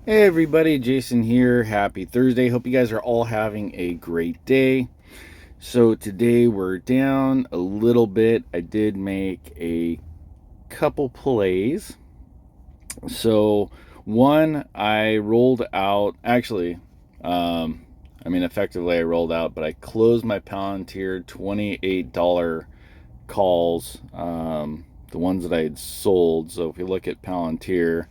Hey everybody, Jason here. Happy Thursday. Hope you guys are all having a great day. So today we're down a little bit. I did make a couple plays. So one I rolled out, um effectively I rolled out, but I closed my Palantir $28 calls, the ones that I had sold. So if you look at Palantir,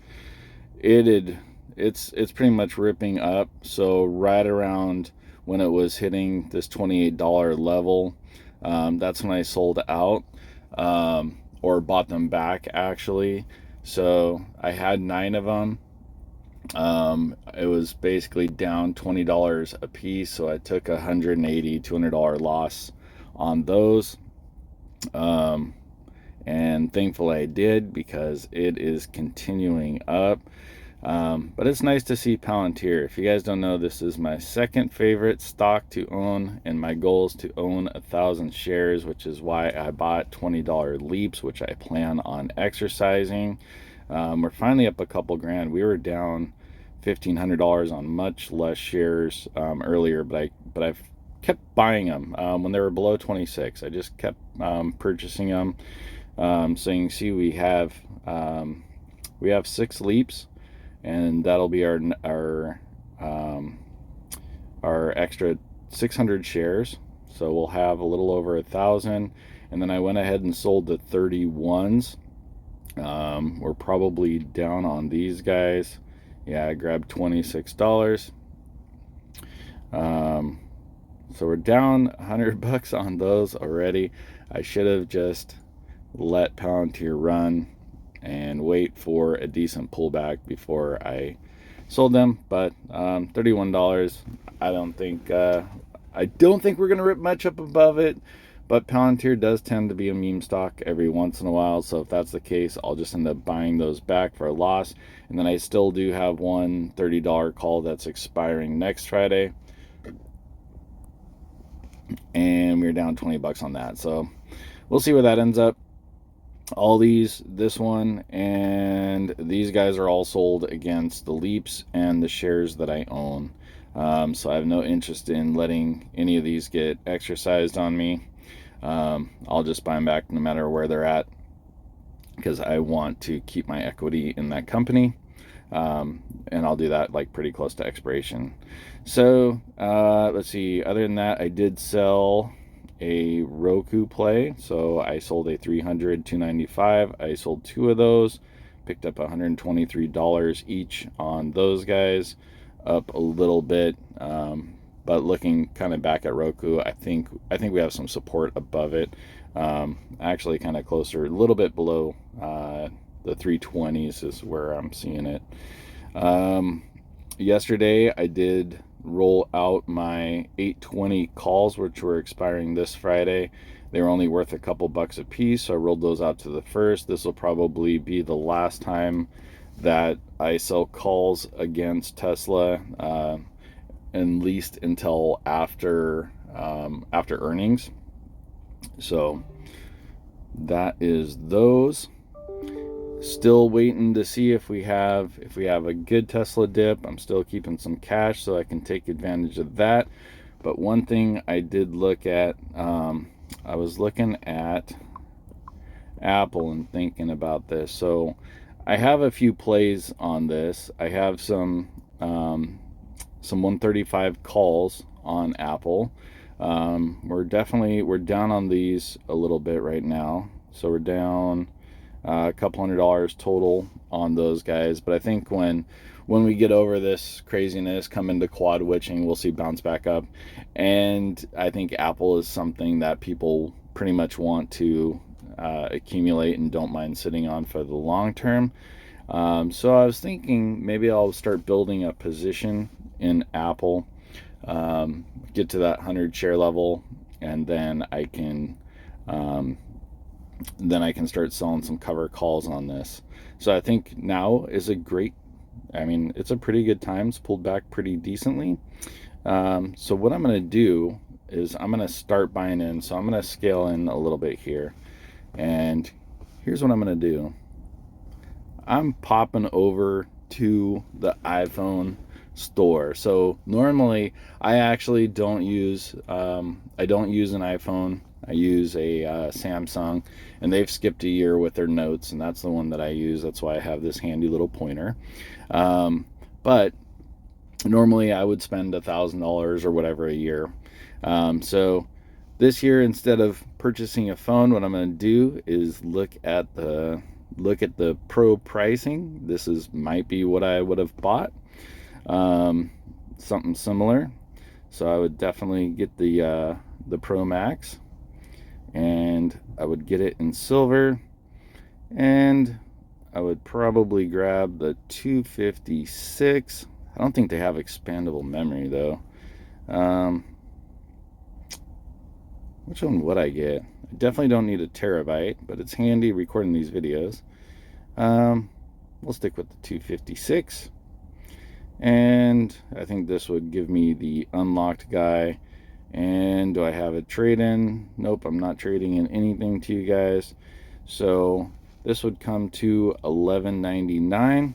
it had it's pretty much ripping up. So right around when it was hitting this $28 level, that's when I sold out, or bought them back actually. So I had nine of them. It was basically down $20 a piece, so I took $180-$200 loss on those. Um, and thankfully I did, because it is continuing up. But it's nice to see Palantir. If you guys don't know, this is my second favorite stock to own, and my goal is to own 1,000 shares, which is why I bought $20 leaps, which I plan on exercising. We're finally up a couple grand. We were down $1,500 on much less shares earlier, but I've kept buying them when they were below 26. I just kept purchasing them. So you can see we have six leaps, and that'll be our extra 600 shares. So we'll have a little over 1,000. And then I went ahead and sold the 31s. We're probably down on these guys. Yeah, I grabbed $26. So we're down $100 on those already. I should have just let Palantir run and wait for a decent pullback before I sold them. But $31, I don't think we're gonna rip much up above it. But Palantir does tend to be a meme stock every once in a while, so if that's the case, I'll just end up buying those back for a loss. And then I still do have one $30 call that's expiring next Friday, and we're down $20 on that. So we'll see where that ends up. This one, and these guys are all sold against the leaps and the shares that I own. So I have no interest in letting any of these get exercised on me. I'll just buy them back no matter where they're at, because I want to keep my equity in that company. And I'll do that like pretty close to expiration. So let's see. Other than that, I did sell a Roku play. So I sold a 300 295. I sold two of those, picked up $123 each on those guys, up a little bit. But looking kind of back at Roku, I think we have some support above it. Actually kind of closer, a little bit below the 320s is where I'm seeing it. Yesterday I did roll out my 820 calls, which were expiring this Friday. They were only worth a couple bucks a piece, so I rolled those out to the first. This will probably be the last time that I sell calls against Tesla, at least until after earnings. So that is those. Still waiting to see if we have a good Tesla dip. I'm still keeping some cash so I can take advantage of that. But one thing I did look at, I was looking at Apple and thinking about this. So I have a few plays on this. I have some 135 calls on Apple. We're down on these a little bit right now. So we're down a couple $100 total on those guys. But I think when we get over this craziness, come into quad witching, we'll see bounce back up. And I think Apple is something that people pretty much want to accumulate and don't mind sitting on for the long term. So I was thinking maybe I'll start building a position in Apple, get to that 100 share level, and then I can start selling some cover calls on this. So I think now is it's a pretty good time. It's pulled back pretty decently. So what I'm going to do is I'm going to start buying in. So I'm going to scale in a little bit here. And here's what I'm going to do. I'm popping over to the iPhone store. So normally I actually don't use an iPhone. I use a Samsung, and they've skipped a year with their notes, and that's the one that I use. That's why I have this handy little pointer. But normally I would spend $1,000 or whatever a year. So this year, instead of purchasing a phone, what I'm going to do is look at the pro pricing. This might be what I would have bought, something similar. So I would definitely get the Pro Max, and I would get it in silver, and I would probably grab the 256. I don't think they have expandable memory though. Which one would I get? I definitely don't need a terabyte, but it's handy recording these videos. We'll stick with the 256. And I think this would give me the unlocked guy. And do I have a trade-in? Nope, I'm not trading in anything to you guys. So this would come to $11.99.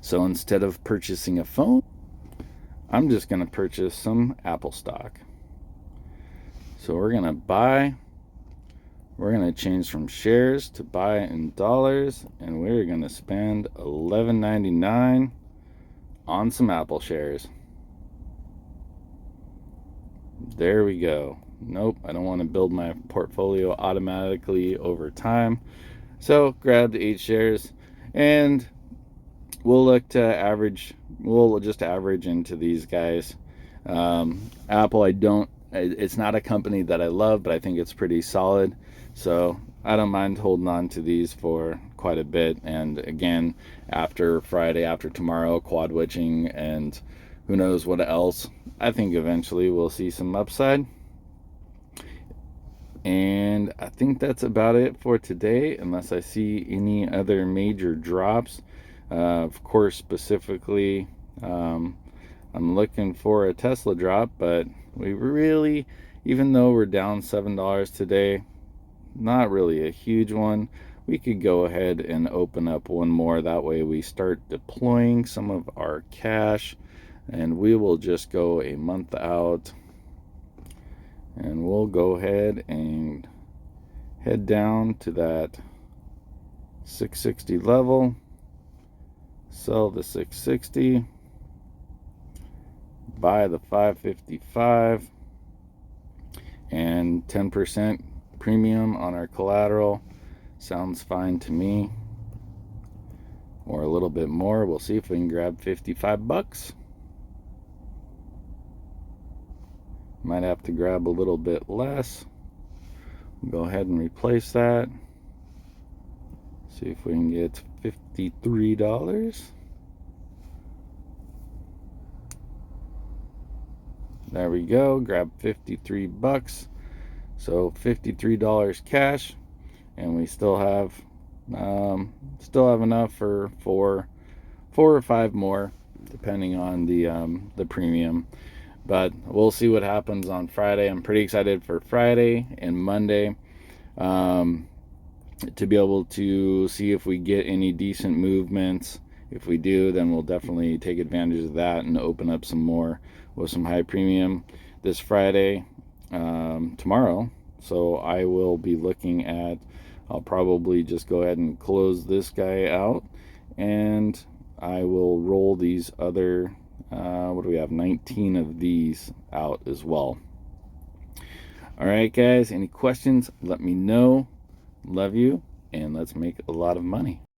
So instead of purchasing a phone, I'm just going to purchase some Apple stock. So we're going to change from shares to buy in dollars, and we're going to spend $11.99 on some Apple shares. There we go. Nope, I don't want to build my portfolio automatically over time. So grab the 8 shares, and we'll look to average. We'll just average into these guys. Apple, it's not a company that I love, but I think it's pretty solid. So I don't mind holding on to these for quite a bit. And again, after Friday, after tomorrow, quad witching and who knows what else, I think eventually we'll see some upside. And I think that's about it for today, unless I see any other major drops. Of course, specifically, I'm looking for a Tesla drop, but we really, even though we're down $7 today, not really a huge one. We could go ahead and open up one more. That way we start deploying some of our cash, and we will just go a month out, and we'll go ahead and head down to that 660 level, sell the 660, buy the 555, and 10% premium on our collateral sounds fine to me, or a little bit more. We'll see if we can grab 55 bucks. Might have to grab a little bit less. Go ahead and replace that. See if we can get $53. There we go. Grab 53 bucks. So $53 cash, and we still have enough for four or five more, depending on the premium. But we'll see what happens on Friday. I'm pretty excited for Friday and Monday, to be able to see if we get any decent movements. If we do, then we'll definitely take advantage of that and open up some more with some high premium this Friday, tomorrow. So I will be looking at, I'll probably just go ahead and close this guy out, and I will roll these other, what do we have, 19 of these out as well. All right, guys, any questions, let me know. Love you, and let's make a lot of money.